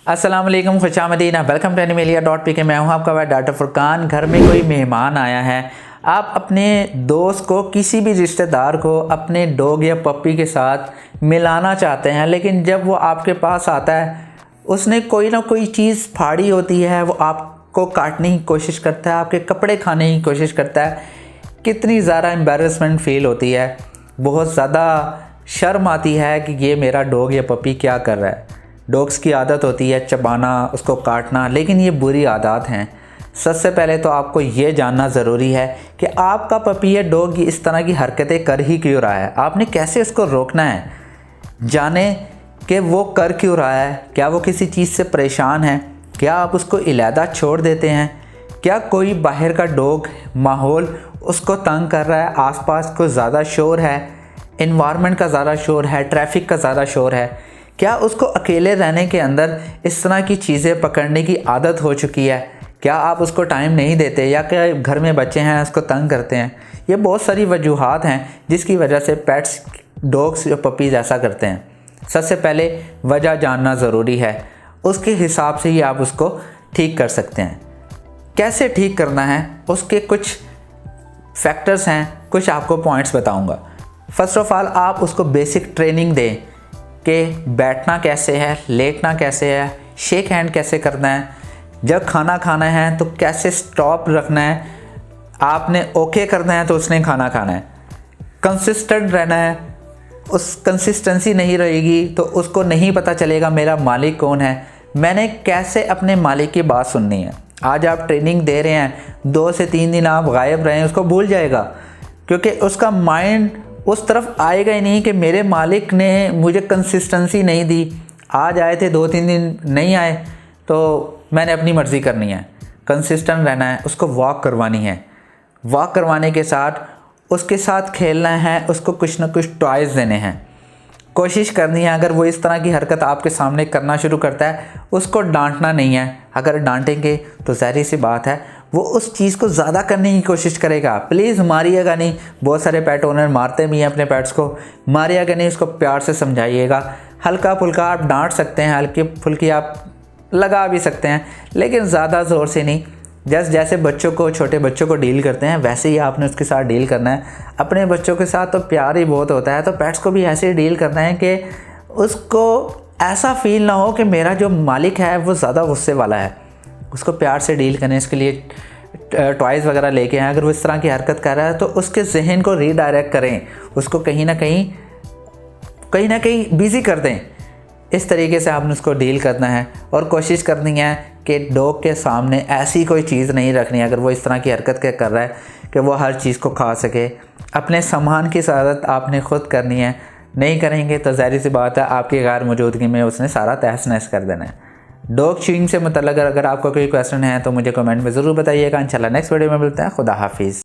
अस्सलाम वालेकुम, खुशामदीन, welcome to एनिमेलिया.pk। मैं हूं आपका भाई डॉक्टर फुरकान। घर में कोई मेहमान आया है, आप अपने दोस्त को, किसी भी रिश्तेदार को अपने डॉग या पप्पी के साथ मिलाना चाहते हैं, लेकिन जब वो आपके पास आता है उसने कोई ना कोई चीज़ फाड़ी होती है, वो आपको काटने की कोशिश करता है, आपके कपड़े खाने की कोशिश करता है। कितनी ज़्यादा एम्बैरेसमेंट फ़ील होती है, बहुत ज़्यादा शर्म आती है कि ये मेरा डॉग या पपी क्या कर रहा है। डॉग्स की आदत होती है चबाना, उसको काटना, लेकिन ये बुरी आदत हैं। सबसे पहले तो आपको ये जानना ज़रूरी है कि आपका पपी या डॉग इस तरह की हरकतें कर ही क्यों रहा है, आपने कैसे इसको रोकना है। जाने कि वो कर क्यों रहा है, क्या वो किसी चीज़ से परेशान है, क्या आप उसको इलादा छोड़ देते हैं, क्या कोई बाहर का डॉग माहौल उसको तंग कर रहा है, आसपास को ज़्यादा शोर है, इन्वायरमेंट का ज़्यादा शोर है, ट्रैफिक का ज़्यादा शोर है, क्या उसको अकेले रहने के अंदर इस तरह की चीज़ें पकड़ने की आदत हो चुकी है, क्या आप उसको टाइम नहीं देते, या क्या घर में बच्चे हैं उसको तंग करते हैं। ये बहुत सारी वजूहात हैं जिसकी वजह से पेट्स, डॉग्स या पपीज़ ऐसा करते हैं। सबसे पहले वजह जानना ज़रूरी है, उसके हिसाब से ही आप उसको ठीक कर सकते हैं। कैसे ठीक करना है उसके कुछ फैक्टर्स हैं, कुछ आपको पॉइंट्स बताऊंगा। फ़र्स्ट ऑफ़ ऑल आप उसको बेसिक ट्रेनिंग दें कि बैठना कैसे है, लेटना कैसे है, शेक हैंड कैसे करना है, जब खाना खाना है तो कैसे स्टॉप रखना है, आपने ओके करना है तो उसने खाना खाना है, कंसिस्टेंट रहना है। उस कंसिस्टेंसी नहीं रहेगी तो उसको नहीं पता चलेगा मेरा मालिक कौन है, मैंने कैसे अपने मालिक की बात सुननी है। आज आप ट्रेनिंग दे रहे हैं, 2 से 3 दिन आप गायब रहें, उसको भूल जाएगा, क्योंकि उसका माइंड उस तरफ आएगा ही नहीं कि मेरे मालिक ने मुझे कंसिस्टेंसी नहीं दी। आज आए थे, 2-3 दिन नहीं आए तो मैंने अपनी मर्ज़ी करनी है। कंसिस्टेंट रहना है, उसको वॉक करवानी है, वॉक करवाने के साथ उसके साथ खेलना है, उसको कुछ ना कुछ टॉयज़ देने हैं, कोशिश करनी है। अगर वो इस तरह की हरकत आपके सामने करना शुरू करता है, उसको डांटना नहीं है। अगर डांटेंगे तो ज़ाहिर सी बात है वो उस चीज़ को ज़्यादा करने की कोशिश करेगा। प्लीज़ मारिएगा नहीं, बहुत सारे पेट ओनर मारते भी हैं अपने पेट्स को, मारिएगा नहीं, उसको प्यार से समझाइएगा। हल्का फुल्का आप डांट सकते हैं, हल्की फुल्की आप लगा भी सकते हैं, लेकिन ज़्यादा ज़ोर से नहीं। जैसे बच्चों को, छोटे बच्चों को डील करते हैं वैसे ही आपने उसके साथ डील करना है। अपने बच्चों के साथ तो प्यार ही बहुत होता है, तो पेट्स को भी ऐसे ही डील करना है कि उसको ऐसा फील ना हो कि मेरा जो मालिक है वो ज़्यादा गुस्से वाला है। उसको प्यार से डील करने, इसके लिए टॉयज़ वगैरह लेके आएँ। अगर वो इस तरह की हरकत कर रहा है तो उसके जहन को रीडायरेक्ट करें, उसको कहीं ना कहीं बिज़ी कर दें। इस तरीके से आपने उसको डील करना है और कोशिश करनी है कि डॉग के सामने ऐसी कोई चीज़ नहीं रखनी है, अगर वो इस तरह की हरकत कर रहा है कि वो हर चीज़ को खा सके। अपने सामान की हिफाजत आपने ख़ुद करनी है, नहीं करेंगे तो ज़ाहिर सी बात है आपकी गैर मौजूदगी में उसने सारा तहस नहस कर देना है। डॉग च्यूइंग से मतलब अगर आपका कोई क्वेश्चन है तो मुझे कमेंट में ज़रूर बताइएगा। इंशाल्लाह नेक्स्ट वीडियो में मिलते हैं। खुदा हाफिज़।